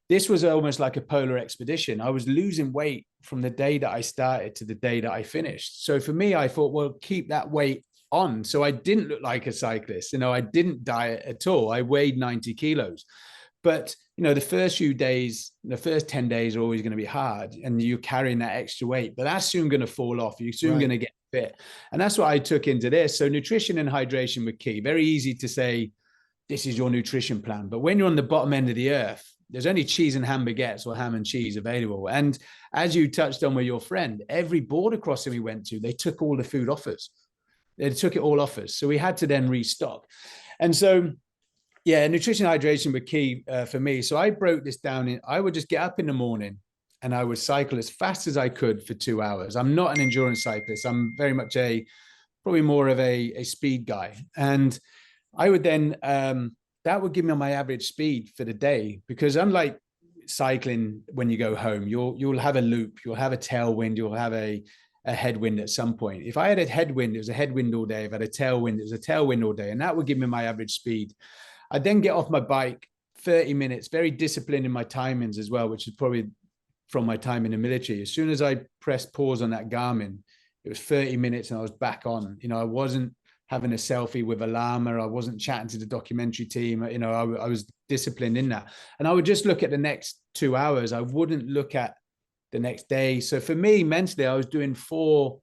This was almost like a polar expedition. I was losing weight from the day that I started to the day that I finished. So for me, I thought, well, keep that weight on. So I didn't look like a cyclist. You know, I didn't diet at all. I weighed 90 kilos. But, you know, the first few days, the first 10 days are always going to be hard and you're carrying that extra weight, but that's soon going to fall off. You're soon going to get fit. And that's what I took into this. So nutrition and hydration were key. Very easy to say, this is your nutrition plan. But when you're on the bottom end of the earth, there's only cheese and hamburgettes or ham and cheese available. And as you touched on with your friend, every border crossing we went to, they took all the food off us. They took it all off us. So we had to then restock. And so, yeah, nutrition and hydration were key for me. So I broke this down. I would just get up in the morning and I would cycle as fast as I could for 2 hours. I'm not an endurance cyclist. I'm very much probably more of a speed guy. And I would then, that would give me my average speed for the day, because unlike cycling, when you go home, you'll have a loop, you'll have a tailwind, you'll have a headwind at some point. If I had a headwind, it was a headwind all day. If I had a tailwind, it was a tailwind all day. And that would give me my average speed. I'd then get off my bike 30 minutes, very disciplined in my timings as well, which is probably from my time in the military. As soon as I pressed pause on that Garmin, it was 30 minutes and I was back on. I wasn't having a selfie with a llama. I wasn't chatting to the documentary team. I was disciplined in that. And I would just look at the next 2 hours. I wouldn't look at the next day. So for me, mentally, I was doing four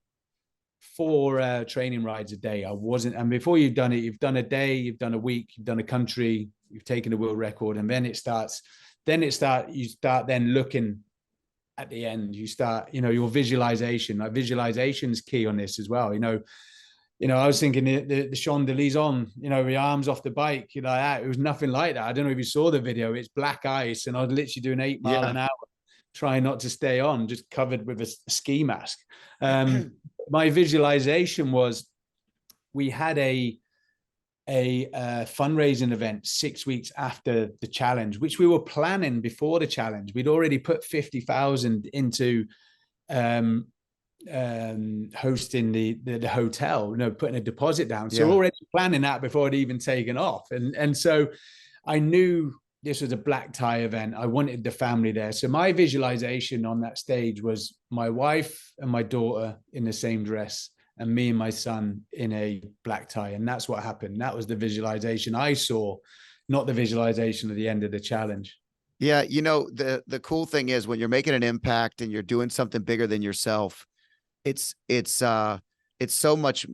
training rides a day. I wasn't, and before you've done it, you've done a day, you've done a week, you've done a country, you've taken a world record, and then you start then looking at the end. You start, your visualization. Like, visualization is key on this as well. I was thinking the Champs-Élysées the arms off the bike, like that. It was nothing like that. I don't know if you saw the video. It's black ice, and I was literally doing 8 mile an hour, trying not to stay on, just covered with a ski mask. My visualization was, we had a fundraising event 6 weeks after the challenge, which we were planning before the challenge. We'd already put 50,000 into hosting the hotel, putting a deposit down. So already planning that before it even taken off. And so I knew this was a black tie event. I wanted the family there. So my visualization on that stage was my wife and my daughter in the same dress, and me and my son in a black tie. And that's what happened. That was the visualization I saw, not the visualization of the end of the challenge. Yeah. The cool thing is, when you're making an impact and you're doing something bigger than yourself, it's so much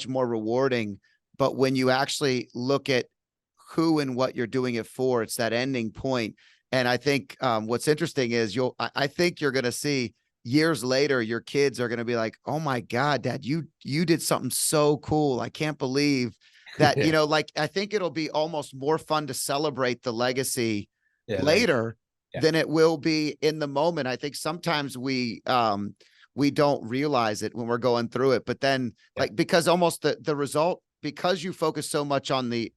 more rewarding. But when you actually look at who and what you're doing it for, it's that ending point. And I think what's interesting is I think you're going to see years later, your kids are going to be like, "Oh my God, Dad, you did something so cool. I can't believe that." I think it'll be almost more fun to celebrate the legacy later than it will be in the moment. I think sometimes we don't realize it when we're going through it, but then because almost the result, because you focus so much on the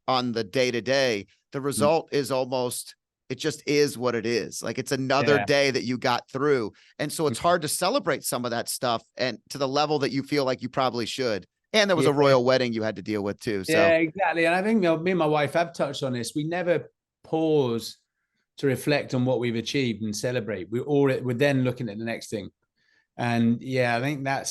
day-to-day, the result is almost, it just is what it is. Like, it's another day that you got through. And so it's hard to celebrate some of that stuff, and to the level that you feel like you probably should. And there was a royal wedding you had to deal with too. So yeah, exactly. And I think me and my wife have touched on this. We never pause to reflect on what we've achieved and celebrate. We're then looking at the next thing. And I think I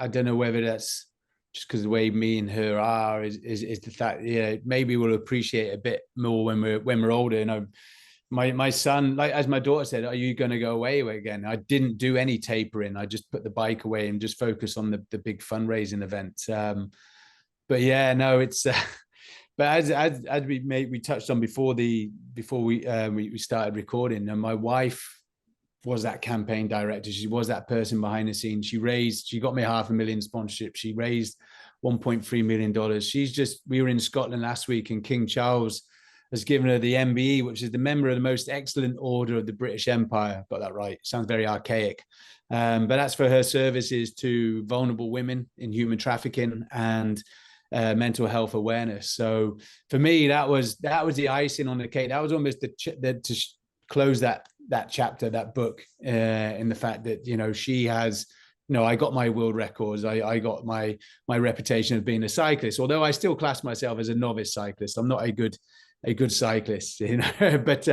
don't know whether that's just because the way me and her are is the fact, maybe we'll appreciate it a bit more when we're older. My son, like, as my daughter said, "Are you going to go away again?" I didn't do any tapering. I just put the bike away and just focus on the big fundraising event. But it's but as we touched on before we started recording, and my wife was that campaign director. She was that person behind the scenes. She got me $500,000 sponsorship. She raised $1.3 million. We were in Scotland last week, and King Charles has given her the MBE, which is the Member of the Most Excellent Order of the British Empire. Got that right. Sounds very archaic. But that's for her services to vulnerable women in human trafficking and mental health awareness. So for me, that was the icing on the cake. That was almost to close that chapter, that book, in the fact that, she has, I got my world records. I got my reputation of being a cyclist, although I still class myself as a novice cyclist. I'm not a good cyclist, but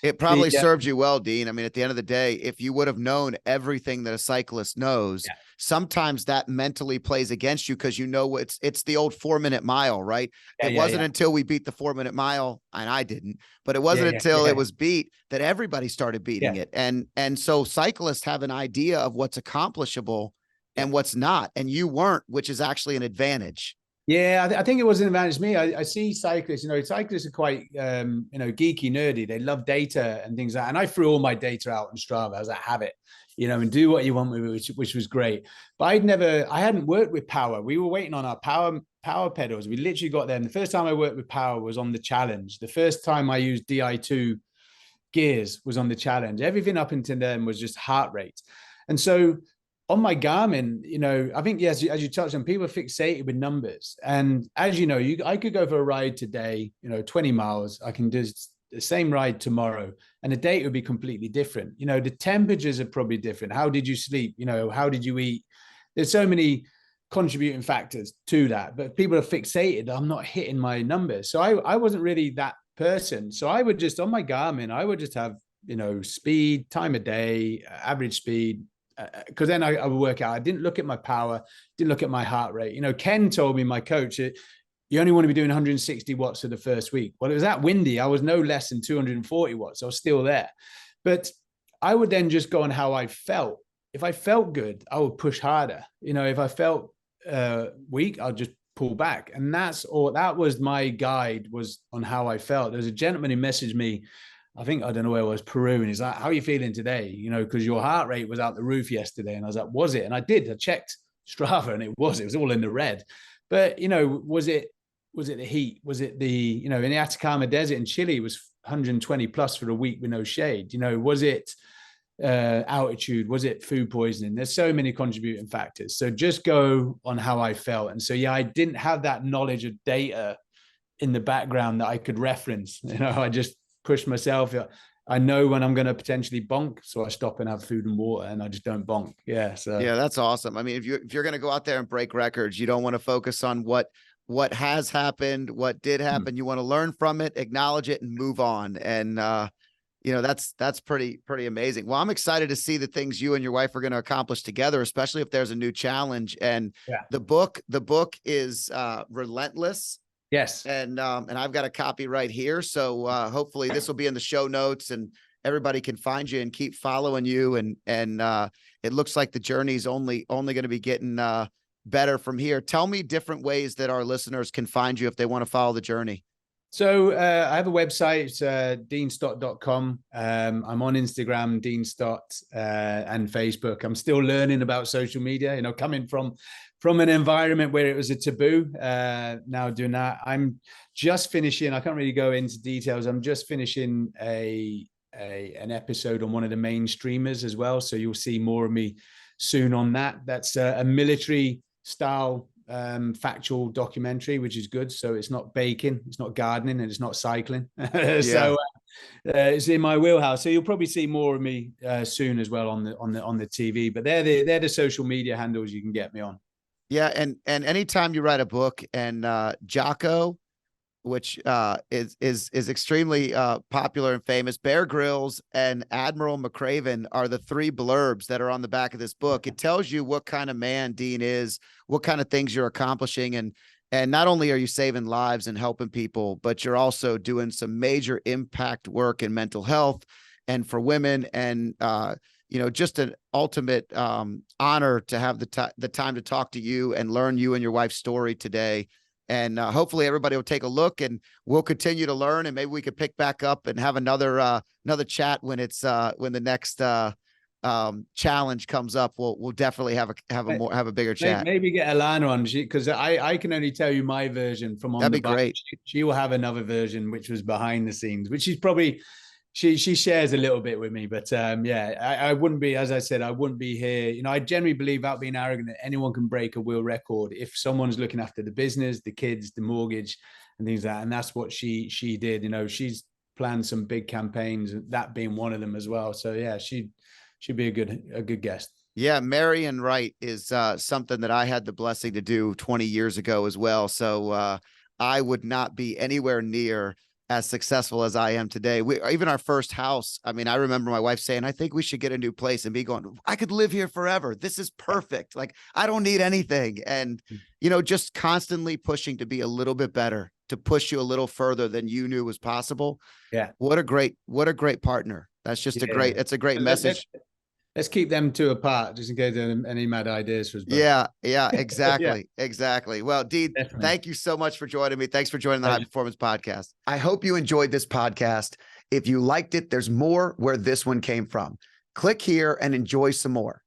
it probably served you well, Dean. I mean, at the end of the day, if you would have known everything that a cyclist knows, sometimes that mentally plays against you, because it's the old 4-minute mile, right? It wasn't until we beat the 4-minute mile, and I didn't, but it wasn't until it was beat that everybody started beating it. And so cyclists have an idea of what's accomplishable and what's not, and you weren't, which is actually an advantage. Yeah, I think it was an advantage to me. I see cyclists, cyclists are quite, geeky, nerdy. They love data and things like that. And I threw all my data out on Strava as a habit, and do what you want with it, which was great. But I hadn't worked with power. We were waiting on our power pedals. We literally got there. And the first time I worked with power was on the challenge. The first time I used DI2 gears was on the challenge. Everything up until then was just heart rate. And so on my Garmin, I think, yes, as you touched on, people are fixated with numbers. And as you know, I could go for a ride today, 20 miles. I can do the same ride tomorrow, and the date would be completely different. The temperatures are probably different. How did you sleep? How did you eat? There's so many contributing factors to that, but people are fixated. I'm not hitting my numbers. So I wasn't really that person. So I would just, on my Garmin, I would just have speed, time of day, average speed. Because then I would work out. I didn't look at my power, didn't look at my heart rate. Ken told me, my coach, you only want to be doing 160 watts for the first week. Well, it was that windy. I was no less than 240 watts. I was still there. But I would then just go on how I felt. If I felt good, I would push harder. If I felt weak, I'll just pull back. And that was my guide, was on how I felt. There's a gentleman who messaged me, I don't know where it was, Peru. And he's like, how are you feeling today? Because your heart rate was out the roof yesterday. And I was like, was it? And I checked Strava, and it was all in the red. But, was it the heat? Was it the, in the Atacama Desert in Chile, it was 120 plus for a week with no shade. Was it altitude? Was it food poisoning? There's so many contributing factors. So just go on how I felt. And so, I didn't have that knowledge of data in the background that I could reference. I just pushed myself. I know when I'm going to potentially bonk, so I stop and have food and water, and I just don't bonk. Yeah. So yeah, that's awesome. I mean, if you're going to go out there and break records, you don't want to focus on what has happened, what did happen. You want to learn from it, acknowledge it, and move on. And that's pretty amazing. Well, I'm excited to see the things you and your wife are going to accomplish together, especially if there's a new challenge. And the book is Relentless. Yes. And I've got a copy right here. So hopefully this will be in the show notes and everybody can find you and keep following you. And it looks like the journey is only going to be getting better from here. Tell me different ways that our listeners can find you if they want to follow the journey. So I have a website, it's deanstott.com. I'm on Instagram, Dean Stott, and Facebook. I'm still learning about social media, coming from an environment where it was a taboo, now doing that. I'm just finishing, I can't really go into details. I'm just finishing an episode on one of the main streamers as well. So you'll see more of me soon on that. That's a military style factual documentary, which is good. So it's not baking, it's not gardening, and it's not cycling. So it's in my wheelhouse. So you'll probably see more of me soon as well on the TV. But they're the social media handles you can get me on. Yeah, and anytime you write a book, and Jocko, which is extremely popular and famous, Bear Grylls and Admiral McRaven are the three blurbs that are on the back of this book. It tells you what kind of man Dean is, what kind of things you're accomplishing, and not only are you saving lives and helping people, but you're also doing some major impact work in mental health and for women, and just an ultimate honor to have the time to talk to you and learn you and your wife's story today. And hopefully everybody will take a look, and we'll continue to learn, and maybe we could pick back up and have another chat when the next challenge comes up. We'll definitely have a bigger chat. Maybe get Alana on, because I can only tell you my version from on. That'd be great. She will have another version which was behind the scenes, which is probably she shares a little bit with me. But I wouldn't be, as I said, I wouldn't be here. I generally believe, without being arrogant, that anyone can break a world record if someone's looking after the business, the kids, the mortgage, and things like that. And that's what she did. She's planned some big campaigns, that being one of them as well. So yeah, she'd be a good guest. Yeah, Marion Wright is something that I had the blessing to do 20 years ago as well. So I would not be anywhere near as successful as I am today. Even our first house, I mean, I remember my wife saying, I think we should get a new place, and be going, I could live here forever. This is perfect. Like, I don't need anything. And, just constantly pushing to be a little bit better, to push you a little further than you knew was possible. Yeah. What a great partner. That's just it's a great message. Let's keep them two apart, just in case there are any mad ideas for us both. Yeah, exactly. Exactly. Well, Dean, thank you so much for joining me. Thanks for joining the High Performance Podcast. I hope you enjoyed this podcast. If you liked it, there's more where this one came from. Click here and enjoy some more.